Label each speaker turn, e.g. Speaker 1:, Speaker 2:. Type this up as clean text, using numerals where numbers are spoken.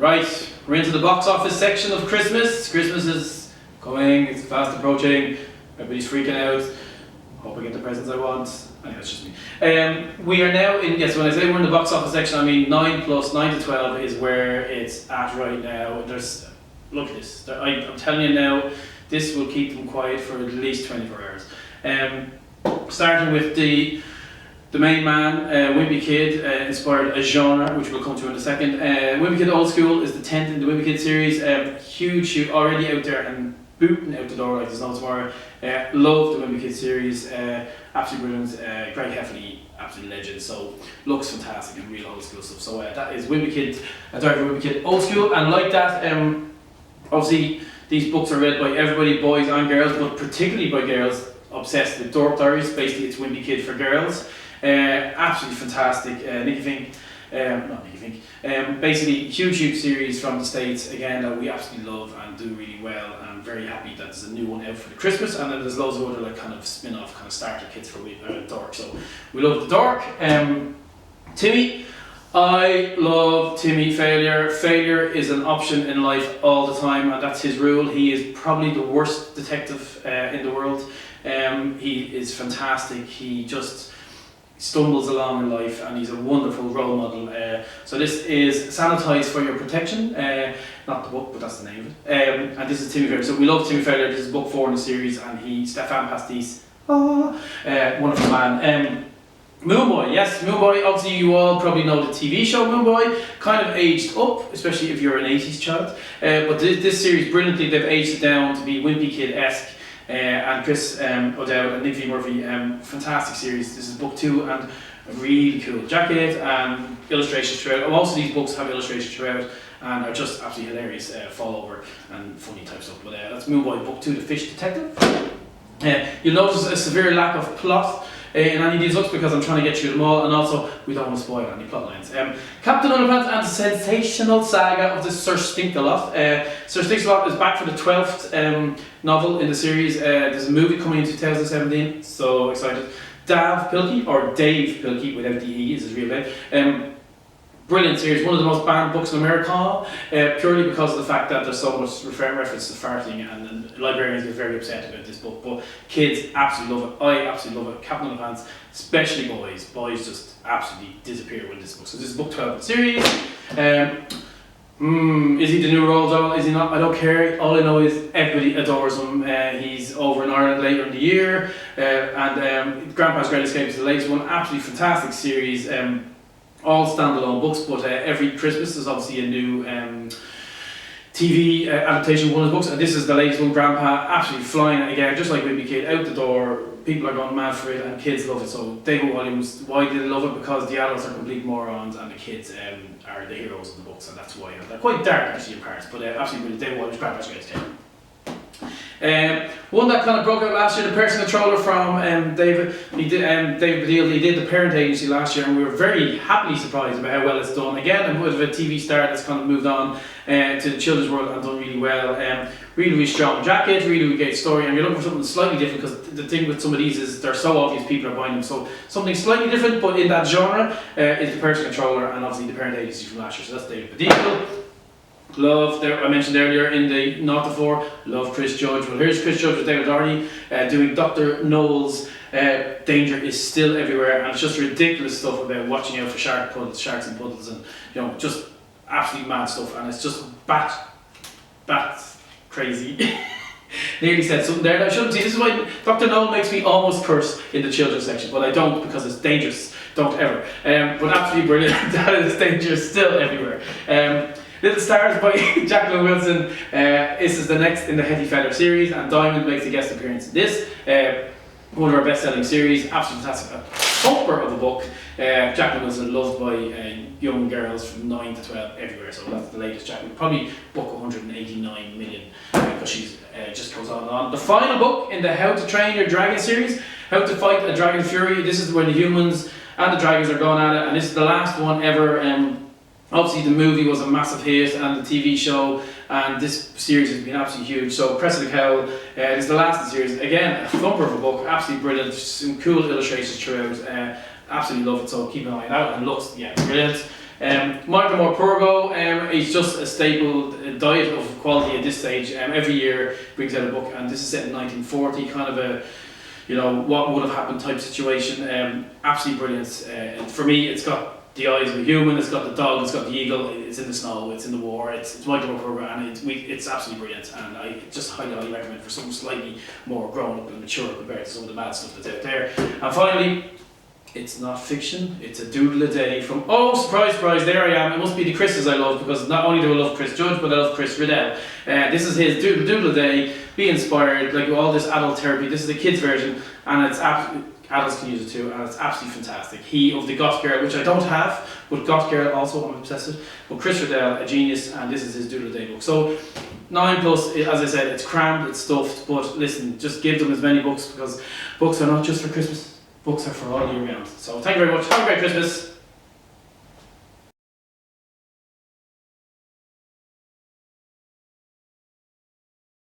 Speaker 1: Right, we're into the box office section of Christmas. Christmas is coming, it's fast approaching, everybody's freaking out. Hope I get the presents I want. Anyway, that's just me. We are now in, yes, when I say we're in the box office section, I mean 9 to 12 is where it's at right now. Look at this, I'm telling you now, this will keep them quiet for at least 24 hours. Starting with the main man, Wimpy Kid, inspired a genre, which we'll come to in a second. Wimpy Kid Old School is the 10th in the Wimpy Kid series. Huge, already out there and booting out the door like there's no tomorrow. Love the Wimpy Kid series, absolutely brilliant. Greg Heffley, absolute legend. So looks fantastic and real old school stuff. So that is Wimpy Kid, Wimpy Kid Old School, and like that, obviously these books are read by everybody, boys and girls, but particularly by girls obsessed with Dork Diaries. Basically, it's Wimpy Kid for girls. Absolutely fantastic. Basically, huge series from the States again that we absolutely love and do really well. I'm very happy that there's a new one out for the Christmas, and then there's loads of other like kind of spin-off kind of starter kits for Dork. So we love the Dork. Timmy, I love Timmy Failure. Failure is an option in life all the time, and that's his rule. He is probably the worst detective in the world. He is fantastic. He just stumbles along in life, and he's a wonderful role model. So this is Sanitize for Your Protection, not the book, but that's the name of it. And this is Timmy Failure. So we love Timmy Failure. This is book 4 in the series, and Stefan Pastis, wonderful man. Moonboy, yes, Moonboy, obviously you all probably know the TV show Moonboy, kind of aged up, especially if you're an 80s child. But this series, brilliantly, they've aged it down to be Wimpy Kid-esque. And Chris O'Dowd and Nick V. Murphy, fantastic series. This is book 2 and really cool jacket and illustrations throughout. Most of these books have illustrations throughout and are just absolutely hilarious, fall over and funny type stuff. But that's Moonboy book 2, The Fish Detective. You'll notice a severe lack of plot in any of these books because I'm trying to get through them all, and also we don't want to spoil any plot lines. Captain Underpants and the Sensational Saga of the Sir Stink-a-Lot. Sir Stink-a-Lot is back for the 12th novel in the series. There's a movie coming in 2017, so excited. Dave Pilkey, without the E is his real name. Brilliant series, one of the most banned books in America, purely because of the fact that there's so much reference to farting, and librarians get very upset about this book, but kids absolutely love it. I absolutely love it. Captain Underpants, especially boys. Boys just absolutely disappear with this book. So this is book 12 of the series. Is he the new Roald Dahl? Is he not? I don't care. All I know is everybody adores him. He's over in Ireland later in the year, and Grandpa's Great Escape is the latest one. Absolutely fantastic series. All standalone books, but every Christmas there's obviously a new TV adaptation of one of the books, and this is the latest one. Grandpa absolutely flying it again, just like Wimpy Kid, out the door. People are going mad for it, and kids love it. So David Williams, why do they love it? Because the adults are complete morons, and the kids are the heroes of the books, and that's why they're quite dark actually in parts. But absolutely, David Williams, Grandpa's Great Escape. One that kind of broke out last year, the Person Controller from David Baddiel. He did the Parent Agency last year, and we were very happily surprised about how well it's done. Again, a bit of a TV star that's kind of moved on to the children's world and done really well. Really strong jacket, really great story, and you're looking for something slightly different because the thing with some of these is they're so obvious people are buying them. So something slightly different, but in that genre is the Person Controller and obviously the Parent Agency from last year. So that's David Baddiel. Love, I mentioned earlier in the 0 to 4, love Chris Judge. Well, here's Chris Judge with David Doherty doing Dr. Knowles' Danger is Still Everywhere, and it's just ridiculous stuff about watching out for sharks and puddles, and just absolutely mad stuff, and it's just bat crazy. Nearly said something there that I shouldn't see. This is why Dr. Knowles makes me almost curse in the children's section, but I don't because it's dangerous. Don't ever. But absolutely brilliant. That is Danger Still Everywhere. Little Stars by Jacqueline Wilson. This is the next in the Hetty Feather series, and Diamond makes a guest appearance in this. One of our best-selling series, absolutely fantastic. A thumper of a book. Jacqueline Wilson, loved by young girls from 9 to 12 everywhere, so that's the latest Jacqueline. Probably book 189 million, because she's just goes on and on. The final book in the How to Train Your Dragon series, How to Fight a Dragon Fury. This is where the humans and the dragons are going at it, and this is the last one ever. Obviously the movie was a massive hit, and the TV show, and this series has been absolutely huge. So Cressida Cowell is the last in the series. Again, a thumper of a book, absolutely brilliant, some cool illustrations throughout. Absolutely love it, so keep an eye on that, and looks, yeah, brilliant. Michael Morpurgo is just a staple diet of quality at this stage. Every year brings out a book, and this is set in 1940, kind of a, you know, what would have happened type situation. Absolutely brilliant. And for me, it's got the eyes of a human, it's got the dog, it's got the eagle, it's in the snow, it's in the war, it's Michael Morpurgo, and it's absolutely brilliant, and I just highly recommend for something slightly more grown up and mature compared to some of the mad stuff that's out there. And finally, it's not fiction, it's a doodle a day from, oh surprise surprise, there I am, it must be the Chris's I love, because not only do I love Chris Judge, but I love Chris Riddell. This is his doodle a day, be inspired, like all this adult therapy. This is the kids version, and it's absolutely, adults can use it too, and it's absolutely fantastic. He of the Goth Girl, which I don't have, but Goth Girl also I'm obsessed with. But Chris Riddell, a genius, and this is his doodle a day book. So 9+, as I said, it's crammed, it's stuffed, but listen, just give them as many books, because books are not just for Christmas. Books are for all year round. So thank you very much. Have a great Christmas.